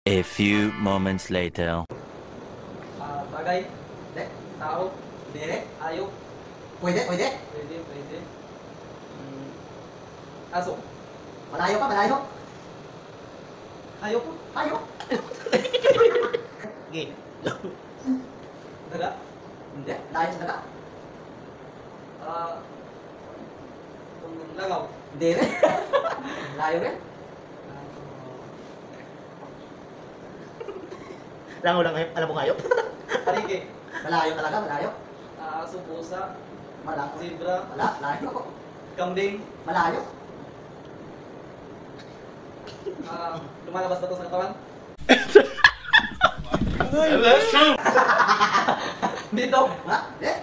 A few moments later. Bagay. Hindi. Tao. Dire. Ayok. Pwede, pwede. Pwede. Aso. Malayo ka, malayo. Ayok po. Ayaw. Okay. Daga. Hindi, layo sa daga. Langaw. Hindi rin. Layo rin. Langaw lang ngayon. Alam mo ngayon? Parige. Malayo talaga, malayo. Aso, pusa. Malayo. Zebra. Layo. Kambing. Malayo. Lumalabas ba ito sa katawan? Dito. Ha? Hindi.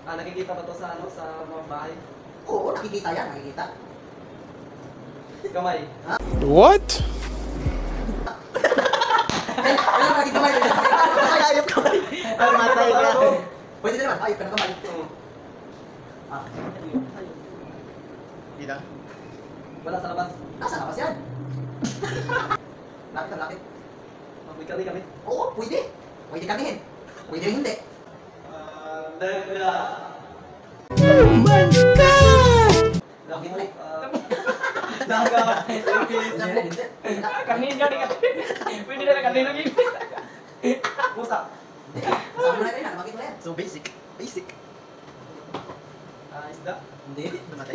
Nakikita ba ito sa sa mga bahay? Oo, nakikita yan, nakikita. Kamay. What? Kailan nakikita kamay? Ayop ka ba? Ay, matay ka. Pwede na naman, ayop ka ng kamay. Ah, Hindi lang. Wala sa labas. nasa labas yan. Lapit na lapit. May kami. Oo, pwede. Pwede kamihin. Pwede rin hindi. Daga. Oh my God! Lapit ulit. Daga. Hindi rin, hindi. Kanina rin ka. Pwede na kanina rin. Pusa. Hindi. Kasama mo na rin, namakit mo na yan. So basic. Basic. Isda. Hindi. Namatay.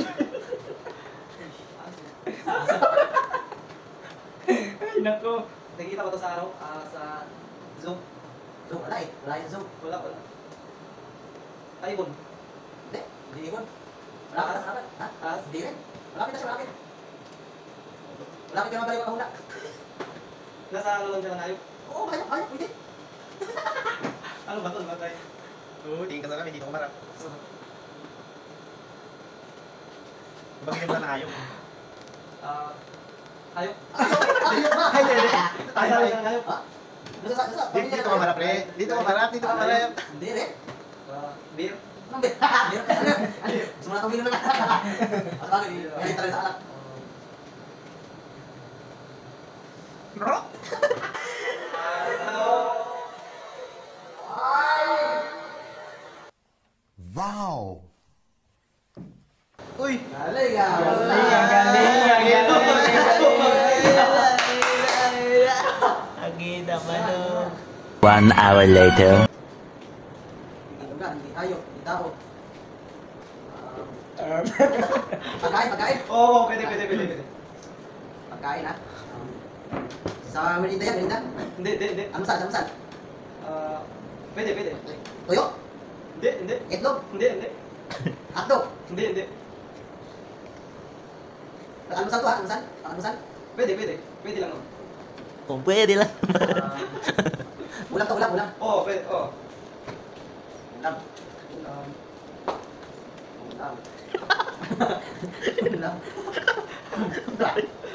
Ay, nako. Nakikita ba ito sa araw? Sa Zoom? So, wala eh. Wala yung zoom. Wala. Ibon. Hindi. Hindi ibon. Malapit na, malapit. Ha? As. Hindi rin. Malapit na siya, malapit. Malapit ka naman balik kahula. Nasa ano lang siya ng ayok? Oo, kaya, pwede. Ano ba ito? Matay. Oo, tingin ka sa kami. Dito ko marap. Bagay mo na ayop. Ayok. Ayun ba? Ay, hindi. Nasa lang siya ng ayok. Ha? Nasa, Dito ka marap, pre. Dito ka marap. Dito ka marap. Hindi rin. Beer. Anong bet? Gusto mo na itong minum na. At bagay, ngayon talaga sa anak. Wow! Uy! Galing ah. Agad naman o. 1 hour later. Hindi lugar, hindi tayo, hindi tao. Pagkain. Oo, pwede. Pagkain ha. Sa merinda yan, merinda. Hindi. Almusal. Pwede. Tuyo, Hindi. itlog, Hindi. hotdog. Hindi. Almusal to ha, almusal. Pwede lang. Kung pwede lang. Ulam to, ulam. Oo, pwede. Oo. Ulam.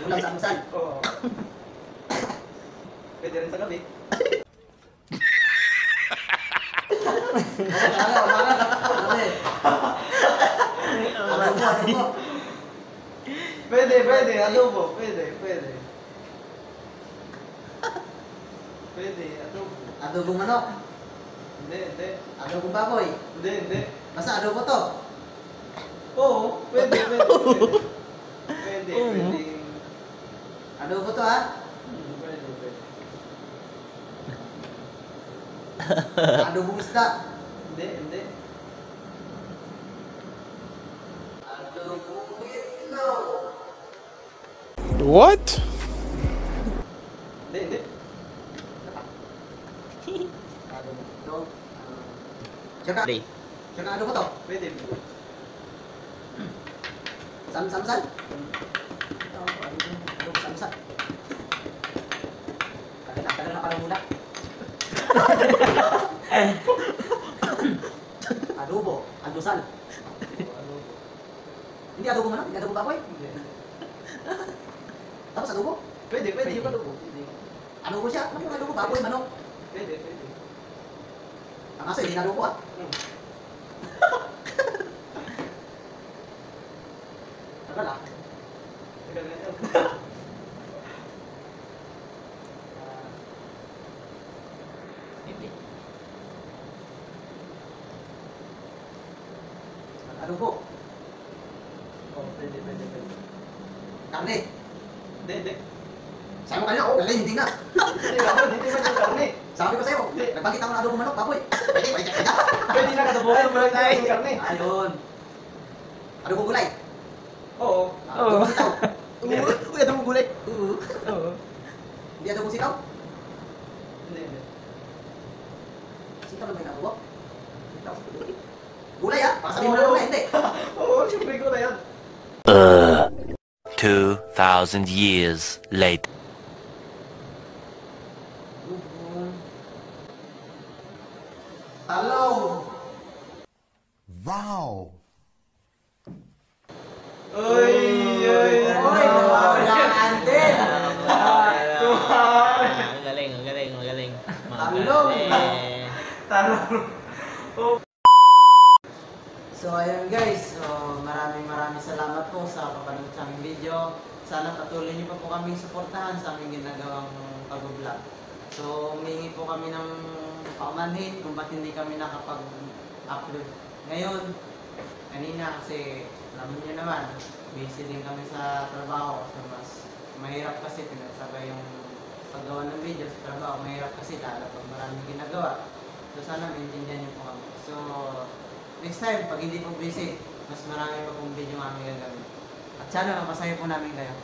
Ulam sa almusal. Oo. Pwede rin sa gabi. Adobo. Pwede. Adobo. Pwede. Adobo. Adobong manok. Hindi. Adobong baboy. Hindi. Basta adobo to. Oo, pwede. Pwede. Adobo to ha. Pwede. Adobong isda. Hindi. Adobong itlog. What? Hindi. Adobong itlog. Tsaka Play. adobo to. Pwede. Samsal. Adobo samsal. Tagal na parang muna. Adobo, almusal. Hindi adobo manok, hindi adobo baboy. Tapos adobo? Pwede yung adobo. Adobo siya. Ano yung adobo baboy, manok? Pwede. Ang aso, hindi na adobo ah. Tagal ah. Tagal na yan. Adobo. Oh, pwede. Karne. Hindi. Sabi mo kanina, oh, hindi na. Hindi ba yung karne? Sabi ko sa'yo, nagpakita mo na adobo manok, baboy. Pwede. Pwede na katabuhan mo lang tayo yung karne. Ayun. Adobo gulay. Oo. Adobo sitaw. Uy, adobo gulay. Oo. Hindi adobo sitaw. Hindi. Sitaw lang ba yung adobo? Sitaw. Gulay ah, baka sabihin mo na gulay, hindi. Oo, siyempre ko na yan. 2,000 years later. Hello. Wow. Uy! Nawawalaan din. Magaling. Talong. Talong. So ayun guys, so maraming salamat po sa kapanood sa aming video. Sana patuloy niyo pa po kaming suportahan sa aming ginagawang pag-vlog. So humingi po kami ng paumanhin kung ba't hindi kami nakapag-upload ngayon. Kanina kasi alam niyo naman, busy din kami sa trabaho. So mas mahirap kasi pinagsabay yung paggawa ng video sa trabaho. Mahirap kasi lalo pag maraming ginagawa. So sana maintindihan niyo po kami. So next time, pag hindi po busy, mas marami pa pong video ang aming gagawin. At sana masaya po namin kayo.